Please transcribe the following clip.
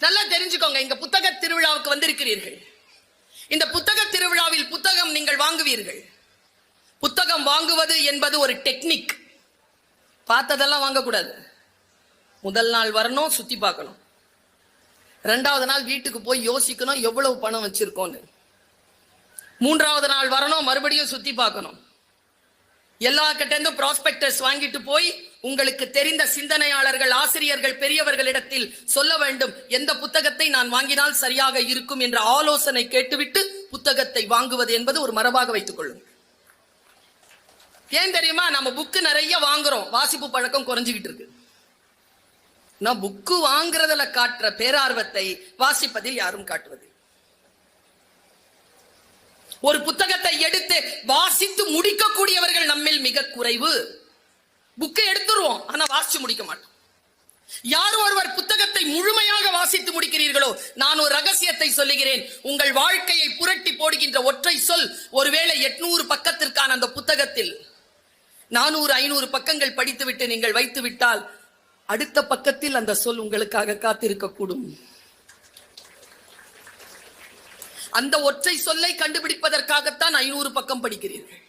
நல்லா தெரிஞ்சுக்கோங்க, இங்க புத்தக திருவிழாவுக்கு வந்திருக்கிறீர்கள். இந்த புத்தக திருவிழாவில் புத்தகம் நீங்கள் வாங்குவீர்கள். புத்தகம் வாங்குவது என்பது ஒரு டெக்னிக். பார்த்ததெல்லாம் வாங்கக்கூடாது. முதல் நாள் வரணும், சுத்தி பார்க்கணும். ரெண்டாவது நாள் வீட்டுக்கு போய் யோசிக்கணும் எவ்வளவு பணம் வச்சிருக்கோன்னு. மூன்றாவது நாள் வரணும், மறுபடியும் சுத்தி பார்க்கணும். எல்லா கிட்ட ப்ராஸ்பெக்டஸ் வாங்கிட்டு போய் உங்களுக்கு தெரிந்த சிந்தனையாளர்கள், ஆசிரியர்கள், பெரியவர்களிடத்தில் சொல்ல வேண்டும், எந்த புத்தகத்தை நான் வாங்கினால் சரியாக இருக்கும் என்ற ஆலோசனை கேட்டுவிட்டு புத்தகத்தை வாங்குவது என்பது ஒரு மரபாக வைத்துக் கொள்ளும். ஏன் தெரியுமா? நம்ம புக்கு நிறைய வாங்குறோம், வாசிப்பு பழக்கம் குறைஞ்சுக்கிட்டு இருக்கு. நான் புக்கு வாங்குறதுல காட்டுற பேரார்வத்தை வாசிப்பதில் யாரும் காட்டுவது. ஒரு புத்தகத்தை எடுத்து வாசித்து முடிக்கக்கூடியவர்கள் நம்மில் மிக குறைவு. புக்கை எடுத்துருவோம், ஆனா வாசிச்சு முடிக்க மாட்டோம். யார் ஒருவர் புத்தகத்தை முழுமையாக வாசித்து முடிக்கிறீர்களோ, நான் ஒரு ரகசியத்தை சொல்லுகிறேன். உங்கள் வாழ்க்கையை புரட்டி போடுகின்ற ஒற்றை சொல், ஒருவேளை 800 பக்கத்திற்கான அந்த புத்தகத்தில் 400-500 பக்கங்கள் படித்துவிட்டு நீங்கள் வைத்து விட்டால், அடுத்த பக்கத்தில் அந்த சொல் உங்களுக்காக காத்திருக்க கூடும். அந்த ஒற்றை சொல்லை கண்டுபிடிப்பதற்காகத்தான் 500 பக்கம் படிக்கிறீர்கள்.